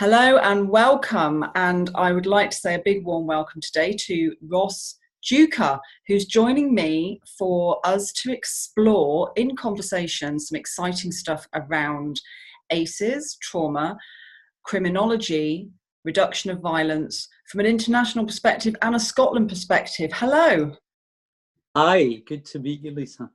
Hello and welcome, and I would like to say a big warm welcome today to Ross Deuchar, who's joining me for us to explore in conversation some exciting stuff around ACEs, trauma, criminology, reduction of violence from an international perspective and a Scotland perspective. Hello. Hi, good to meet you, Lisa.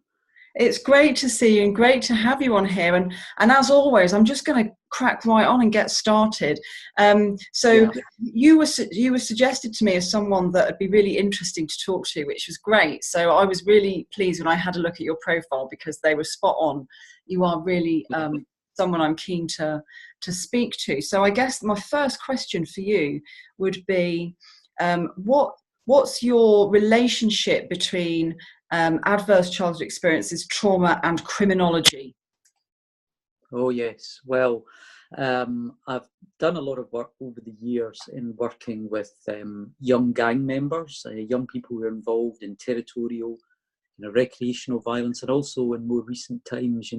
It's great to see you and great to have you on here. And as always, I'm just going to crack right on and get started. You were suggested to me as someone that would be really interesting to talk to, which was great. So I was really pleased when I had a look at your profile because they were spot on. You are really someone I'm keen to speak to. So I guess my first question for you would be, what's your relationship between adverse childhood experiences, trauma and criminology? Oh yes, well, I've done a lot of work over the years in working with young gang members, young people who are involved in territorial, recreational violence, and also in more recent times,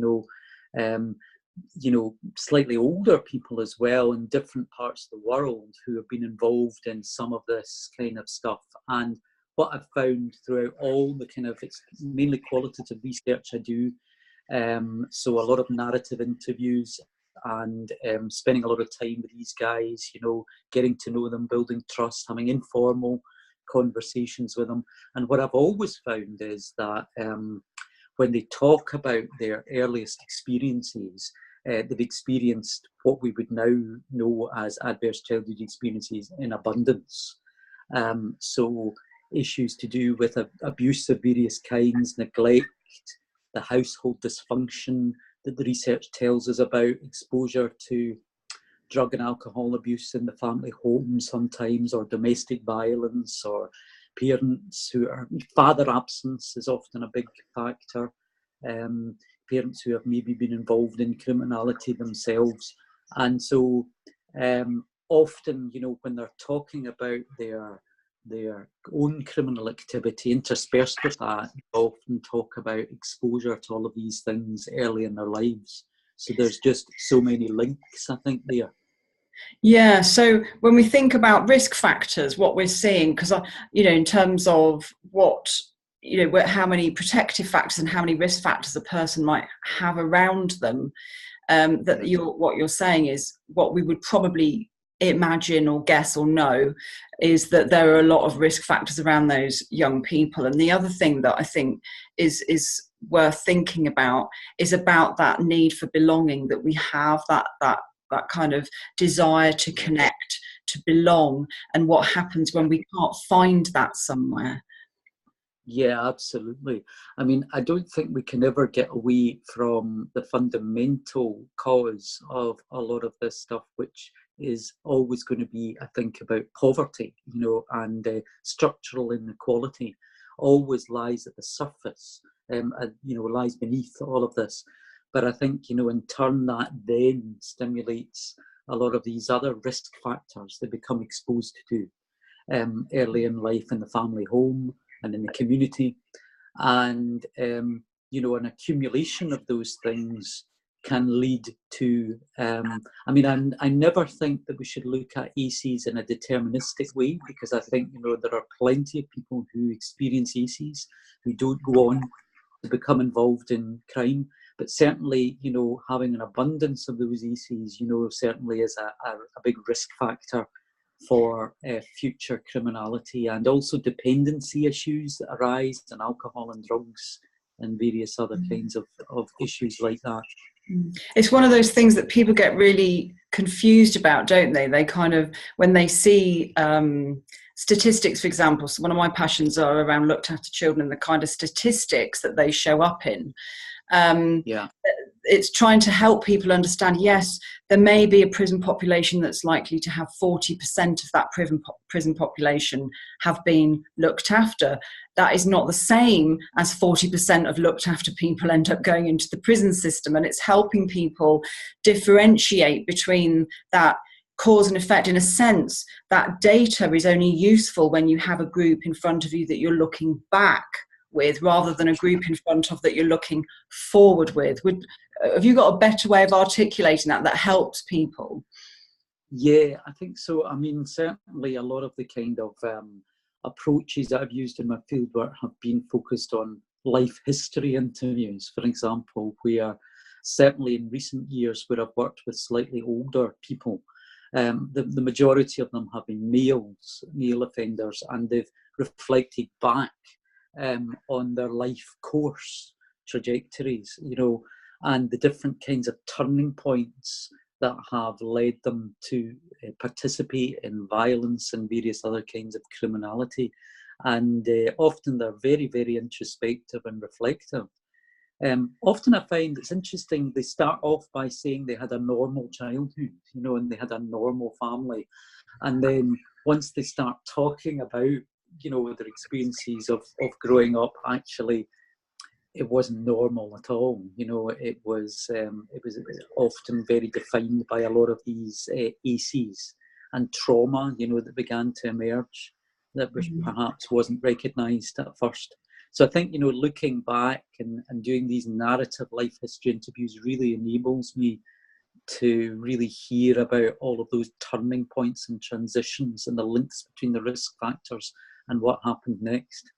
slightly older people as well in different parts of the world who have been involved in some of this kind of stuff. And what I've found throughout all the it's mainly qualitative research I do, so a lot of narrative interviews and spending a lot of time with these guys, getting to know them, building trust, having informal conversations with them. And what I've always found is that when they talk about their earliest experiences, they've experienced what we would now know as adverse childhood experiences in abundance. So issues to do with abuse of various kinds, neglect, the household dysfunction that the research tells us about, exposure to drug and alcohol abuse in the family home sometimes, or domestic violence, or parents who are, father absence is often a big factor, parents who have maybe been involved in criminality themselves. And so often, when they're talking about their own criminal activity, interspersed with that, they often talk about exposure to all of these things early in their lives. So there's just so many links, I think, there. Yeah, so when we think about risk factors, what we're seeing, because, in terms of how many protective factors and how many risk factors a person might have around them, what you're saying is what we would probably imagine or guess or know is that there are a lot of risk factors around those young people. And the other thing that I think is worth thinking about is about that need for belonging that we have, that kind of desire to connect, to belong, and what happens when we can't find that somewhere. Yeah, absolutely. I mean, I don't think we can ever get away from the fundamental cause of a lot of this stuff, which is always going to be, I think, about poverty, and structural inequality always lies at the surface, lies beneath all of this. But I think, in turn, that then stimulates a lot of these other risk factors they become exposed to early in life in the family home and in the community. And, an accumulation of those things can lead to, I never think that we should look at ACEs in a deterministic way, because I think, there are plenty of people who experience ACEs who don't go on to become involved in crime. But certainly, having an abundance of those ACEs, certainly is a big risk factor for future criminality, and also dependency issues that arise in alcohol and drugs and various other kinds of issues like that. It's one of those things that people get really confused about, don't they? They kind of, when they see statistics, for example, so one of my passions are around looked after children and the kind of statistics that they show up in. It's trying to help people understand, yes, there may be a prison population that's likely to have 40% of that prison population have been looked after. That is not the same as 40% of looked after people end up going into the prison system. And it's helping people differentiate between that cause and effect. In a sense, that data is only useful when you have a group in front of you that you're looking back with, rather than a group in front of that you're looking forward with. Have you got a better way of articulating that helps people? Yeah, I think so. I mean, certainly a lot of the kind of approaches that I've used in my fieldwork have been focused on life history interviews, for example, where certainly in recent years where I've worked with slightly older people, the majority of them have been male offenders, and they've reflected back on their life course trajectories, and the different kinds of turning points that have led them to participate in violence and various other kinds of criminality. And often they're very, very introspective and reflective. Often I find it's interesting, they start off by saying they had a normal childhood, and they had a normal family. And then once they start talking about, their experiences of growing up, actually, it wasn't normal at all. It was often very defined by a lot of these ACEs and trauma, that began to emerge that perhaps wasn't recognised at first. So I think, looking back and doing these narrative life history interviews really enables me to really hear about all of those turning points and transitions and the links between the risk factors and what happened next.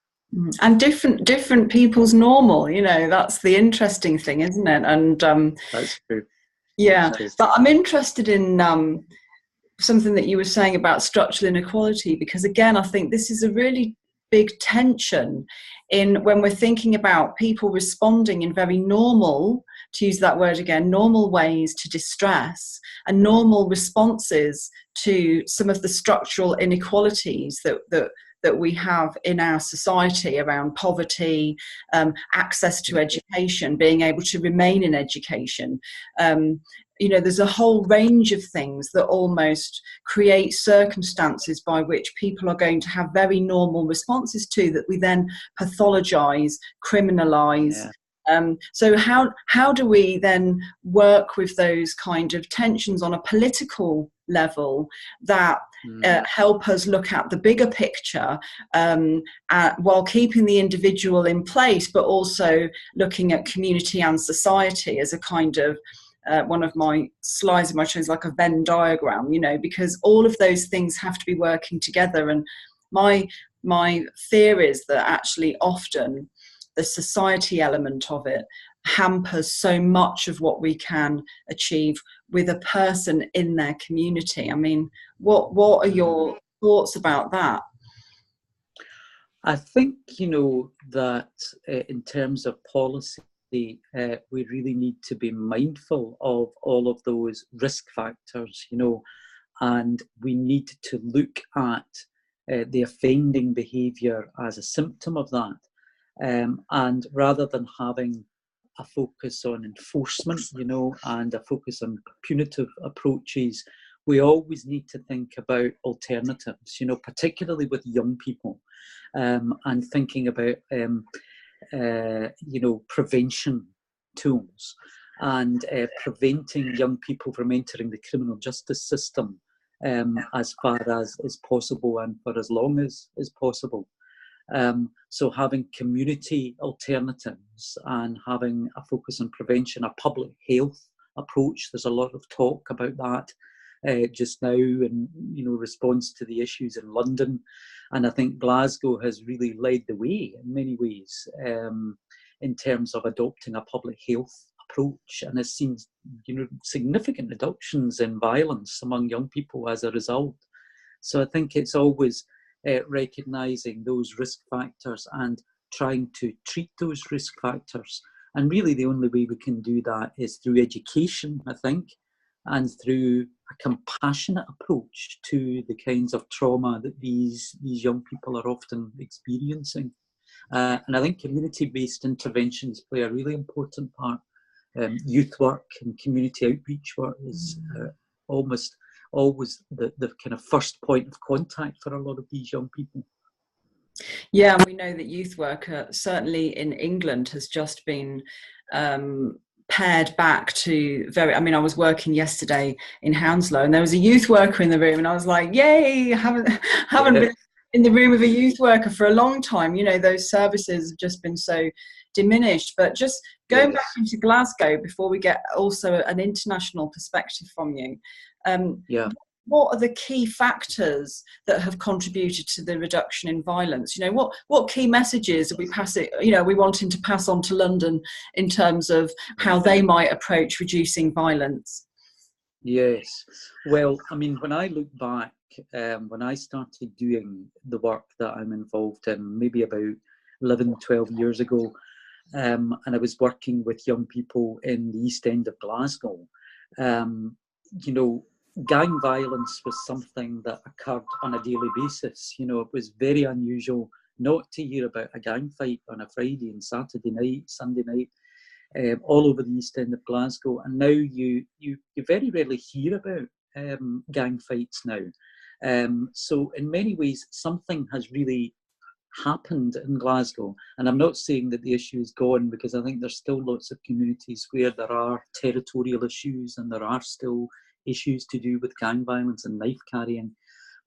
And different people's normal, that's the interesting thing, isn't it? And that's true. Yeah, but I'm interested in something that you were saying about structural inequality, because again, I think this is a really big tension in when we're thinking about people responding in very normal, to use that word again, normal ways to distress and normal responses to some of the structural inequalities that we have in our society around poverty, access to education, being able to remain in education. There's a whole range of things that almost create circumstances by which people are going to have very normal responses to that we then pathologize, criminalize. Yeah. So how do we then work with those kind of tensions on a political level that help us look at the bigger picture while keeping the individual in place, but also looking at community and society as a kind of one of my slides of my show is like a Venn diagram, because all of those things have to be working together. And my fear is that actually often the society element of it hampers so much of what we can achieve with a person in their community. I mean, what are your thoughts about that? I think, that in terms of policy, we really need to be mindful of all of those risk factors, and we need to look at the offending behaviour as a symptom of that. And rather than having a focus on enforcement, and a focus on punitive approaches, we always need to think about alternatives, particularly with young people, and thinking about, prevention tools and preventing young people from entering the criminal justice system as far as is possible and for as long as is possible. So having community alternatives and having a focus on prevention, a public health approach, there's a lot of talk about that just now in response to the issues in London. And I think Glasgow has really led the way in many ways in terms of adopting a public health approach, and has seen significant reductions in violence among young people as a result. So I think it's always recognising those risk factors and trying to treat those risk factors. And really the only way we can do that is through education, I think, and through a compassionate approach to the kinds of trauma that these young people are often experiencing. And I think community-based interventions play a really important part. Youth work and community outreach work is almost always the kind of first point of contact for a lot of these young people. Yeah, and we know that youth work, certainly in England, has just been pared back to I was working yesterday in Hounslow, and there was a youth worker in the room, and I was like, yay, I haven't been in the room with a youth worker for a long time. Those services have just been so diminished. But just going back into Glasgow before we get also an international perspective from you, what are the key factors that have contributed to the reduction in violence? You know, what key messages are we passing, you know, we wanting to pass on to London in terms of how they might approach reducing violence? Yes. Well, I mean, when I look back, when I started doing the work that I'm involved in, maybe about 11, 12 years ago, and I was working with young people in the East End of Glasgow, you know, gang violence was something that occurred on a daily basis. You know, it was very unusual not to hear about a gang fight on a Friday and Saturday night, Sunday night, all over the East End of Glasgow. And now you very rarely hear about gang fights now. So in many ways, something has really happened in Glasgow. And I'm not saying that the issue is gone, because I think there's still lots of communities where there are territorial issues and there are still issues to do with gang violence and knife carrying.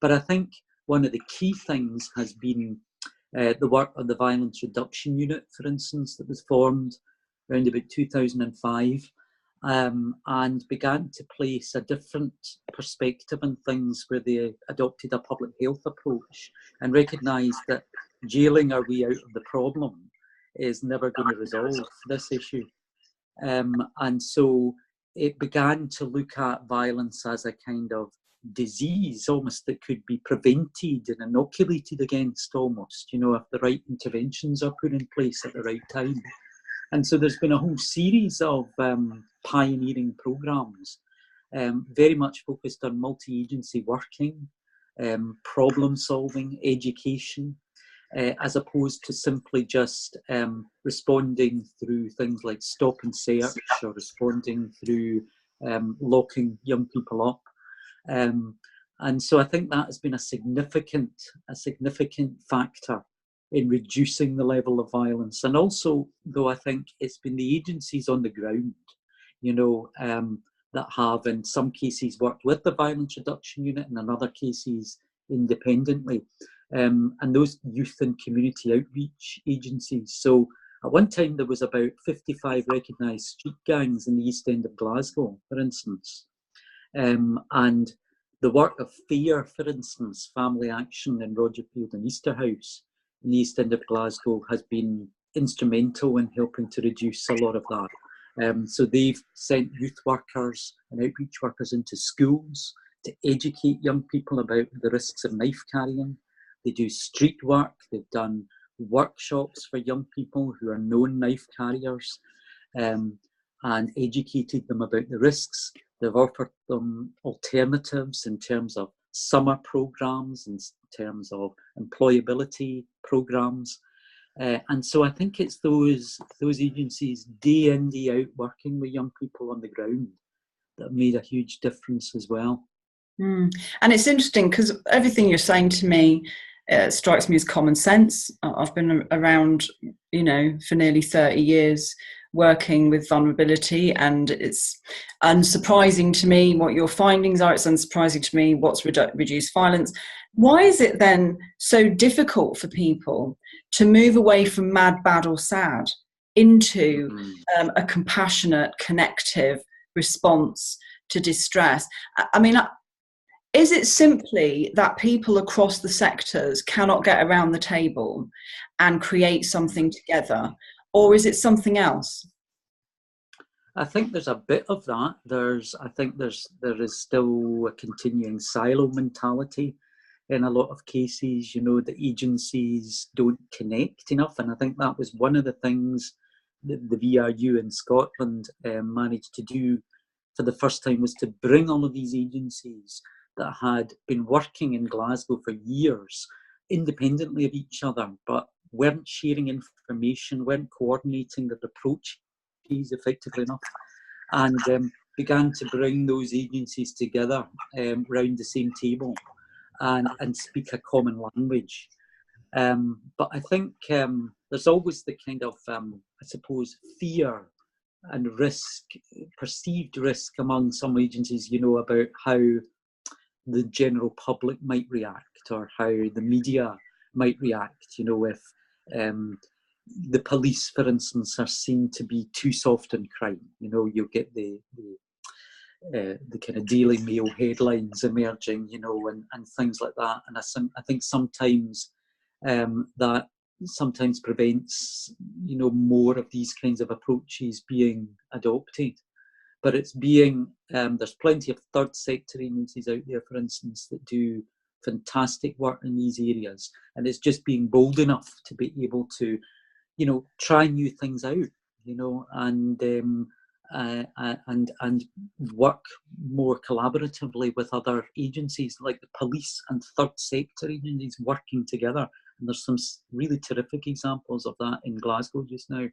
But I think one of the key things has been the work of the Violence Reduction Unit, for instance, that was formed around about 2005, and began to place a different perspective on things, where they adopted a public health approach and recognised that jailing our way out of the problem is never going to resolve this issue. And so it began to look at violence as a kind of disease almost that could be prevented and inoculated against almost, you know, if the right interventions are put in place at the right time. And so there's been a whole series of pioneering programmes, very much focused on multi-agency working, problem solving, education, as opposed to simply just responding through things like stop and search, or responding through locking young people up. And so I think that has been a significant factor in reducing the level of violence. And also, though, I think it's been the agencies on the ground, you know, that have in some cases worked with the Violence Reduction Unit, and in other cases independently, and those youth and community outreach agencies. So at one time there was about 55 recognised street gangs in the East End of Glasgow, for instance. And the work of FAIR, for instance, Family Action in Rogerfield and Easterhouse in the East End of Glasgow, has been instrumental in helping to reduce a lot of that. So they've sent youth workers and outreach workers into schools to educate young people about the risks of knife carrying. They do street work. They've done workshops for young people who are known knife carriers, and educated them about the risks. They've offered them alternatives in terms of summer programs, in terms of employability programs. And so I think it's those agencies day in, day out, working with young people on the ground, that have made a huge difference as well. And it's interesting, because everything you're saying to me strikes me as common sense. I've been around, you know, for nearly 30 years working with vulnerability, and it's unsurprising to me what your findings are. It's unsurprising to me what's reduced violence. Why is it then so difficult for people to move away from mad, bad or sad into a compassionate, connective response to distress? I mean, is it simply that people across the sectors cannot get around the table and create something together, or is it something else? I think there's a bit of that. There is still a continuing silo mentality in a lot of cases. You know, the agencies don't connect enough, and I think that was one of the things that the VRU in Scotland managed to do for the first time, was to bring all of these agencies that had been working in Glasgow for years, independently of each other, but weren't sharing information, weren't coordinating their approaches effectively enough, and began to bring those agencies together round the same table and speak a common language. But I think there's always the kind of, I suppose, fear and risk, perceived risk among some agencies, you know, about how the general public might react, or how the media might react, you know, if the police, for instance, are seen to be too soft on crime. You know, you'll get the the kind of Daily Mail headlines emerging, and things like that. And I think sometimes that sometimes prevents, more of these kinds of approaches being adopted. But it's there's plenty of third sector agencies out there, for instance, that do fantastic work in these areas. And it's just being bold enough to be able to, try new things out, and work more collaboratively with other agencies like the police and third sector agencies working together. And there's some really terrific examples of that in Glasgow just now.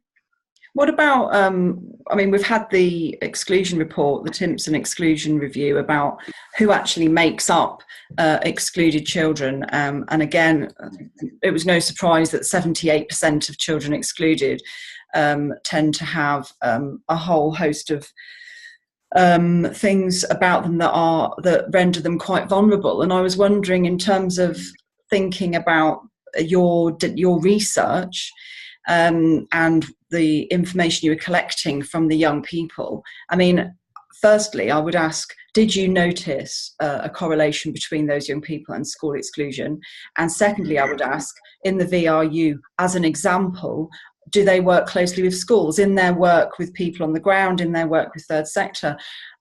What about, we've had the exclusion report, the Timpson exclusion review, about who actually makes up excluded children. And again, it was no surprise that 78% of children excluded tend to have a whole host of things about them that render them quite vulnerable. And I was wondering, in terms of thinking about your research, and the information you were collecting from the young people. Firstly, I would ask, did you notice a correlation between those young people and school exclusion? And secondly, I would ask, in the VRU, as an example, do they work closely with schools in their work with people on the ground, in their work with third sector?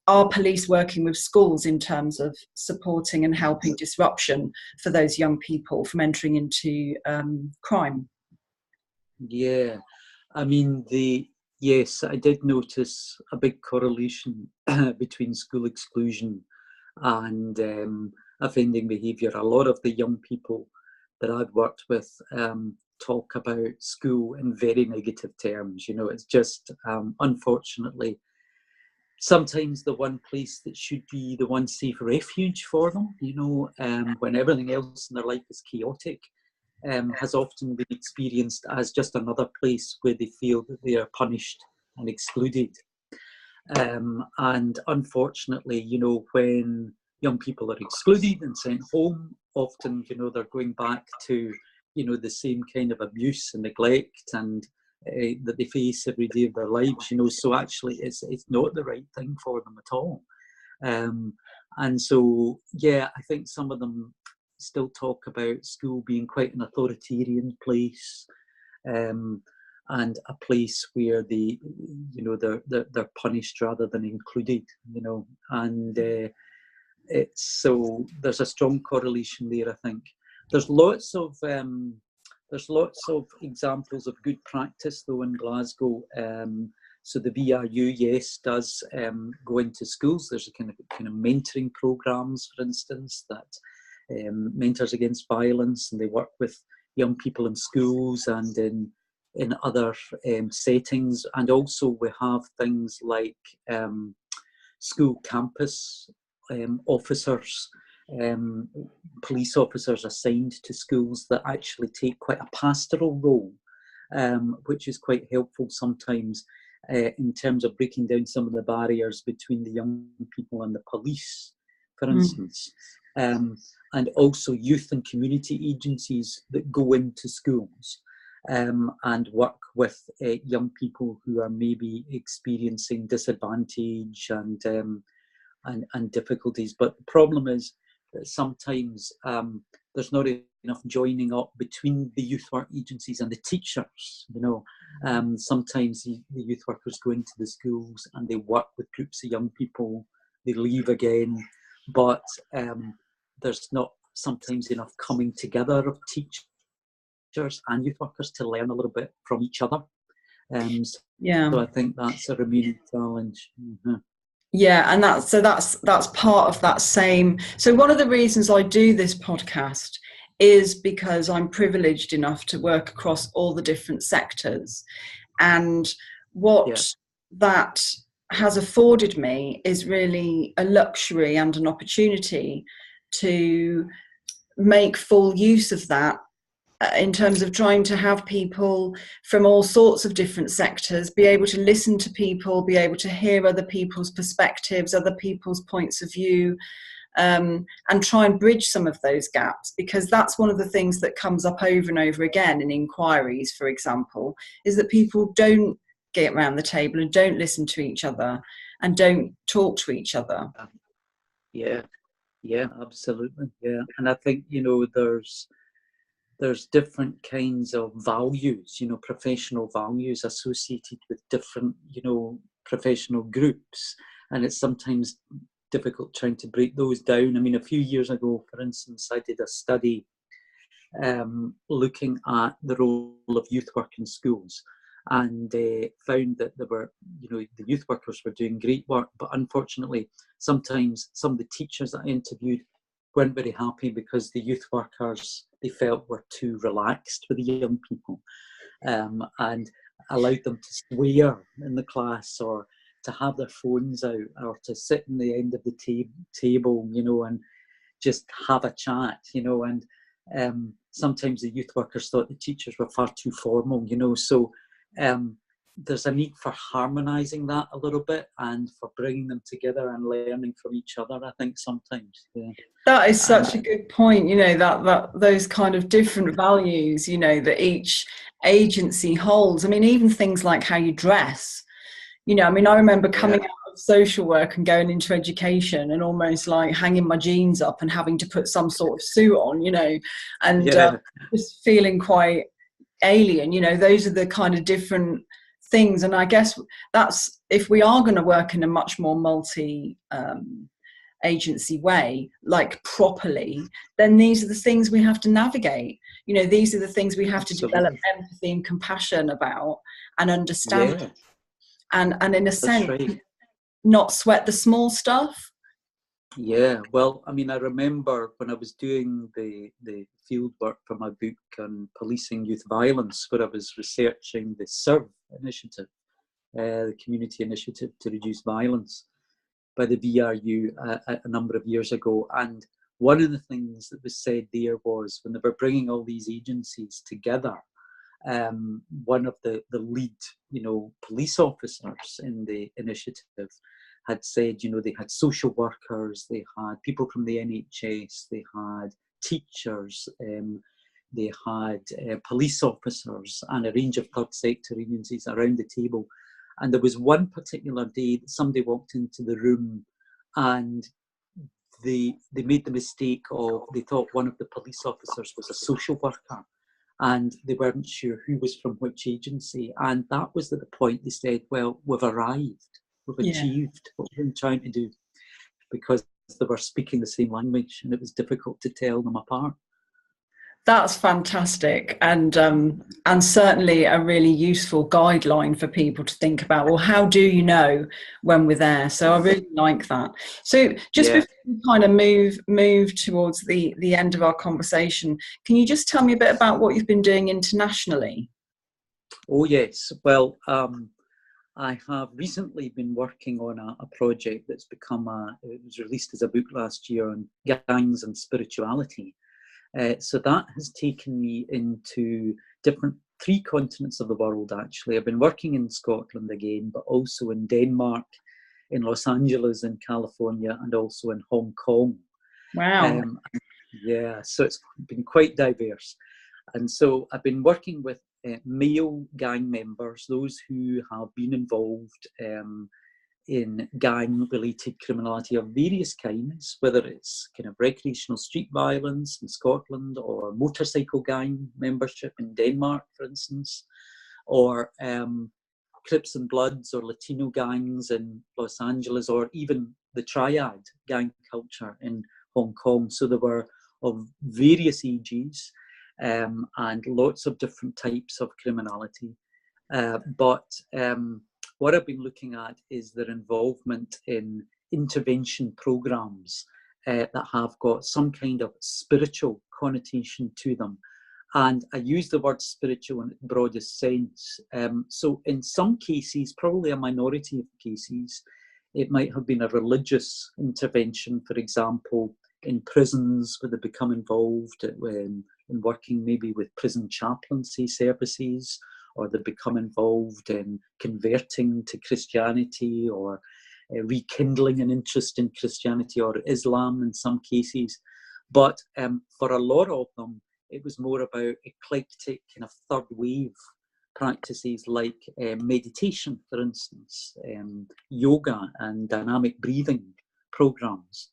Are police working with schools in terms of supporting and helping disruption for those young people from entering into crime? Yeah, yes, I did notice a big correlation between school exclusion and offending behaviour. A lot of the young people that I've worked with talk about school in very negative terms. It's just, unfortunately, sometimes the one place that should be the one safe refuge for them, when everything else in their life is chaotic, has often been experienced as just another place where they feel that they are punished and excluded. And unfortunately, when young people are excluded and sent home, often, they're going back to, the same kind of abuse and neglect and that they face every day of their lives, so actually it's not the right thing for them at all. And so, yeah, I think some of them still talk about school being quite an authoritarian place, and a place where they're punished rather than included, and so there's a strong correlation there. I think there's lots of examples of good practice though in Glasgow. So the VRU, yes, does go into schools. There's a kind of mentoring programs, for instance, that Mentors Against Violence, and they work with young people in schools and in other settings. And also we have things like school campus officers, police officers assigned to schools that actually take quite a pastoral role, which is quite helpful sometimes in terms of breaking down some of the barriers between the young people and the police, for instance. And also youth and community agencies that go into schools and work with young people who are maybe experiencing disadvantage and difficulties. But the problem is that sometimes there's not enough joining up between the youth work agencies and the teachers. Sometimes the youth workers go into the schools and they work with groups of young people, they leave again, but there's not sometimes enough coming together of teachers and youth workers to learn a little bit from each other. So I think that's a remaining challenge. Mm-hmm. Yeah, and that's part of that same. So one of the reasons I do this podcast is because I'm privileged enough to work across all the different sectors, and what that has afforded me is really a luxury and an opportunity to make full use of that in terms of trying to have people from all sorts of different sectors be able to listen to people, be able to hear other people's perspectives, other people's points of view, and try and bridge some of those gaps, because that's one of the things that comes up over and over again in inquiries, for example, is that people don't get around the table and don't listen to each other. and don't talk to each other. Yeah, yeah, absolutely. Yeah, and I think, you know, there's different kinds of values, you know, professional values associated with different, you know, professional groups, and it's sometimes difficult trying to break those down. I mean, a few years ago, for instance, I did a study looking at the role of youth work in schools, and found that there were, you know, the youth workers were doing great work, but unfortunately, sometimes some of the teachers that I interviewed weren't very happy because the youth workers, they felt, were too relaxed with the young people, and allowed them to swear in the class, or to have their phones out, or to sit in the end of the table, you know, and just have a chat, you know. And sometimes the youth workers thought the teachers were far too formal, you know. So there's a need for harmonising that a little bit, and for bringing them together and learning from each other, I think, sometimes. Yeah. That is such a good point, you know, that those kind of different values, you know, that each agency holds. I mean, even things like how you dress, you know, I mean, I remember coming out of social work and going into education and almost like hanging my jeans up and having to put some sort of suit on, you know, and just feeling quite alien. You know, those are the kind of different things. And I guess that's, if we are going to work in a much more multi agency way, like properly, then these are the things we have to navigate. You know, these are the things we have to develop empathy and compassion about and understand. Yeah. And in a sense, right. not sweat the small stuff. Yeah, well, I mean, I remember when I was doing the field work for my book on policing youth violence, where I was researching the SERVE initiative, the Community Initiative to Reduce Violence, by the VRU a number of years ago. And one of the things that was said there was, when they were bringing all these agencies together, one of the lead, you know, police officers in the initiative had said, you know, they had social workers, they had people from the NHS, they had teachers, they had police officers, and a range of third sector agencies around the table. And there was one particular day that somebody walked into the room, and they made the mistake of, they thought one of the police officers was a social worker, and they weren't sure who was from which agency. And that was at the point they said, well, we've arrived, we've achieved what we've been trying to do, because they were speaking the same language, and it was difficult to tell them apart. That's fantastic, and certainly a really useful guideline for people to think about. Well, how do you know when we're there? So I really like that. So just before we kind of move towards the end of our conversation, can you just tell me a bit about what you've been doing internationally? Oh yes, well, I have recently been working on a project that's become it was released as a book last year, on gangs and spirituality. So that has taken me into three continents of the world, actually. I've been working in Scotland again, but also in Denmark, in Los Angeles, in California, and also in Hong Kong. Wow. Yeah, so it's been quite diverse. And so I've been working with male gang members, those who have been involved in gang-related criminality of various kinds, whether it's kind of recreational street violence in Scotland, or motorcycle gang membership in Denmark, for instance, or Crips and Bloods or Latino gangs in Los Angeles, or even the Triad gang culture in Hong Kong. So there were of various ages and lots of different types of criminality. But what I've been looking at is their involvement in intervention programs that have got some kind of spiritual connotation to them. And I use the word spiritual in its broadest sense. So in some cases, probably a minority of cases, it might have been a religious intervention, for example, in prisons, where they become involved in working maybe with prison chaplaincy services, or they become involved in converting to Christianity, or rekindling an interest in Christianity or Islam in some cases. But for a lot of them, it was more about eclectic kind of third wave practices like meditation, for instance, yoga and dynamic breathing programs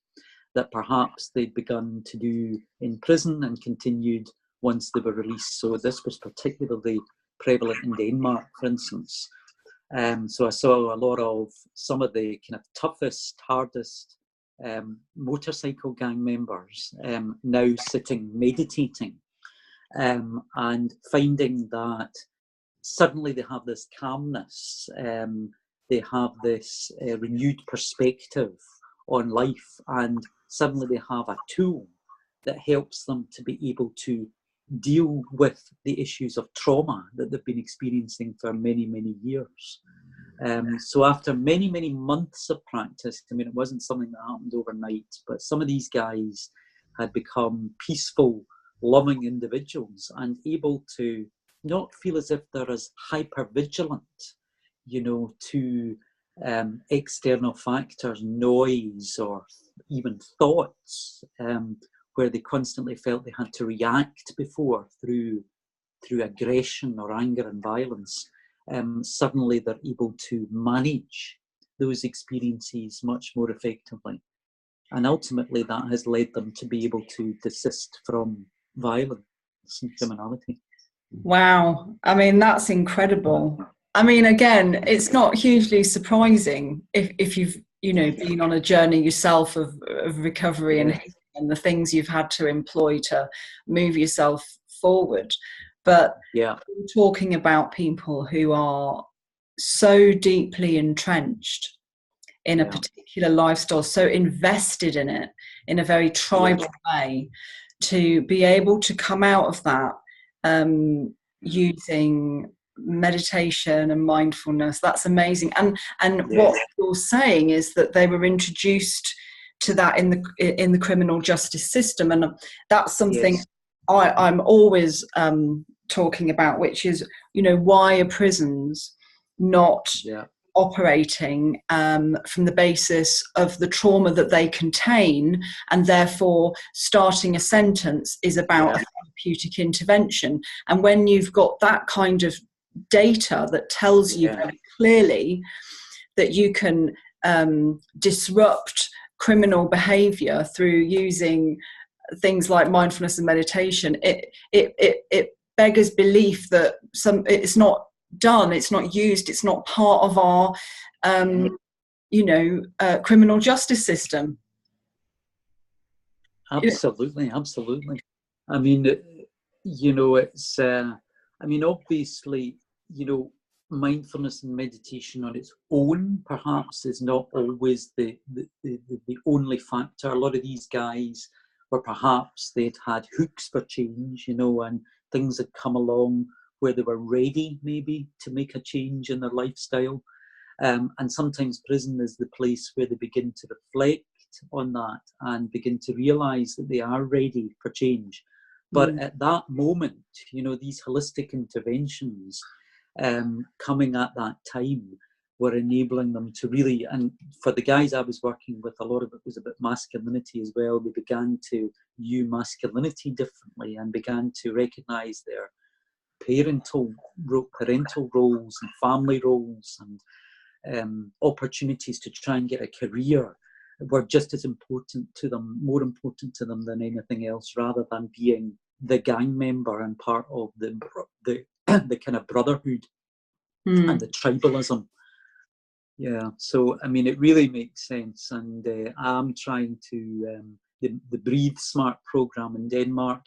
that perhaps they'd begun to do in prison and continued once they were released. So this was particularly prevalent in Denmark, for instance. So I saw a lot of some of the kind of toughest, hardest motorcycle gang members now sitting meditating and finding that suddenly they have this calmness, they have this renewed perspective on life, and suddenly they have a tool that helps them to be able to deal with the issues of trauma that they've been experiencing for many, many years. So after many, many months of practice, I mean, it wasn't something that happened overnight, but some of these guys had become peaceful, loving individuals and able to not feel as if they're as hyper-vigilant, you know, to external factors, noise, or even thoughts, where they constantly felt they had to react before through aggression or anger and violence. Suddenly they're able to manage those experiences much more effectively. And ultimately that has led them to be able to desist from violence and criminality. Wow. I mean, that's incredible. I mean, again, it's not hugely surprising if you've, you know, been on a journey yourself of recovery and the things you've had to employ to move yourself forward. But talking about people who are so deeply entrenched in a particular lifestyle, so invested in it in a very tribal way, to be able to come out of that using meditation and mindfulness, that's amazing. And what you're saying is that they were introduced to that in the criminal justice system, and that's something I'm always talking about, which is, you know, why are prisons not operating from the basis of the trauma that they contain, and therefore starting a sentence is about a therapeutic intervention. And when you've got that kind of data that tells you very clearly that you can disrupt criminal behavior through using things like mindfulness and meditation, it beggars belief that it's not done, it's not used, it's not part of our criminal justice system. Absolutely. I mean, you know, it's I mean, obviously, you know, mindfulness and meditation on its own perhaps is not always the only factor. A lot of these guys were perhaps they'd had hooks for change, you know, and things had come along where they were ready maybe to make a change in their lifestyle. And sometimes prison is the place where they begin to reflect on that and begin to realise that they are ready for change. But at that moment, you know, these holistic interventions coming at that time were enabling them to really, and for the guys I was working with, a lot of it was about masculinity as well. They began to view masculinity differently and began to recognise their parental roles and family roles and opportunities to try and get a career were just as important to them, more important to them than anything else, rather than being the gang member and part of the kind of brotherhood and the tribalism. Yeah, so I mean, it really makes sense, and I'm trying to the Breathe Smart program in Denmark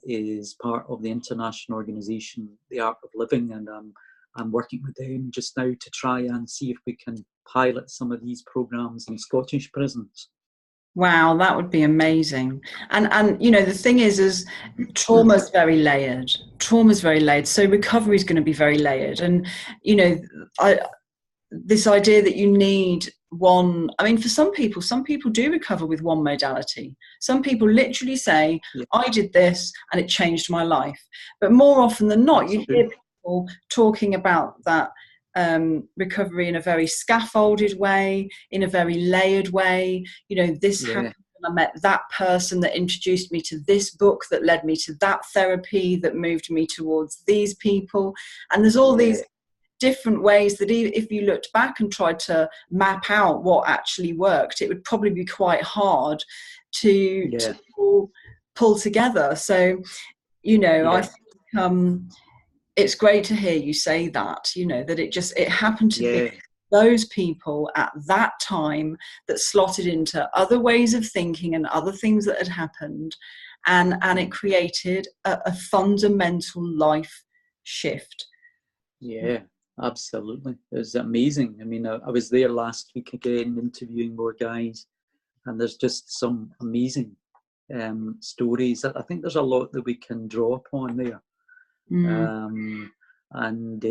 is part of the international organisation, The Art of Living, and I'm working with them just now to try and see if we can pilot some of these programs in Scottish prisons. Wow, that would be amazing. And you know, the thing is trauma's very layered. So recovery is going to be very layered. And you know, this idea that you need one, I mean, for some people do recover with one modality. Some people literally say, I did this and it changed my life. But more often than not, you hear people talking about that recovery in a very scaffolded way, in a very layered way. You know, this happened I met that person that introduced me to this book, that led me to that therapy, that moved me towards these people. And there's all these different ways that if you looked back and tried to map out what actually worked, it would probably be quite hard to pull together. So, you know, I think it's great to hear you say that, you know, that it happened to be those people at that time that slotted into other ways of thinking and other things that had happened, and it created a fundamental life shift. Yeah, absolutely. It was amazing. I mean, I was there last week again interviewing more guys, and there's just some amazing stories. I think there's a lot that we can draw upon there. And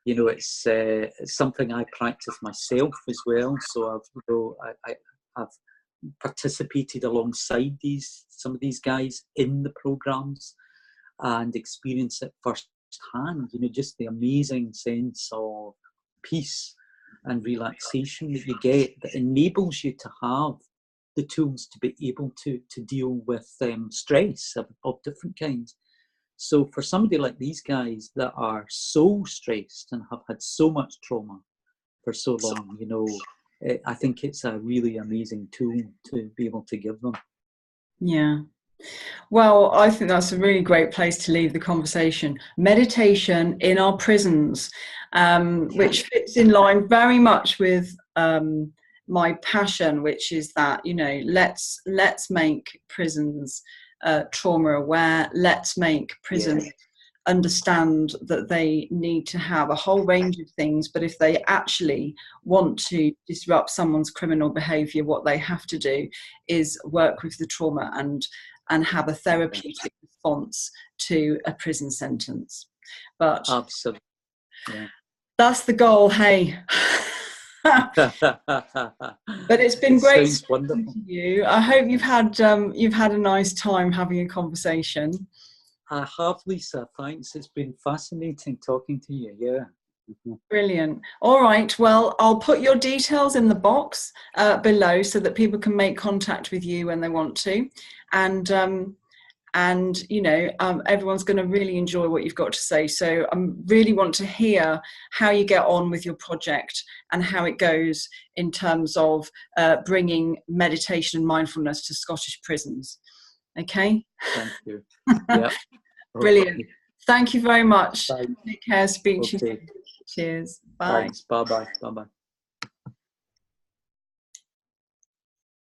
you know, it's something I practice myself as well. So I've participated alongside some of these guys in the programs and experienced it firsthand. You know, just the amazing sense of peace and relaxation that you get, that enables you to have the tools to be able to deal with stress of different kinds. So for somebody like these guys that are so stressed and have had so much trauma for so long, you know, I think it's a really amazing tool to be able to give them. Yeah. Well, I think that's a really great place to leave the conversation. Meditation in our prisons, which fits in line very much with my passion, which is that, you know, let's make prisons trauma aware. Let's make prisons understand that they need to have a whole range of things, but if they actually want to disrupt someone's criminal behavior, what they have to do is work with the trauma and have a therapeutic response to a prison sentence. But absolutely, that's the goal. Hey. But it's been great speaking to you. I hope you've had a nice time having a conversation. I have, Lisa. Thanks. It's been fascinating talking to you. Yeah. Brilliant. All right. Well, I'll put your details in the box below so that people can make contact with you when they want to. And you know, everyone's going to really enjoy what you've got to say. So I really want to hear how you get on with your project and how it goes in terms of bringing meditation and mindfulness to Scottish prisons. Okay? Thank you. Yeah. Brilliant. Okay. Thank you very much. Bye. Take care. Speak to you. Cheers. Bye. Thanks. Bye-bye. Bye-bye.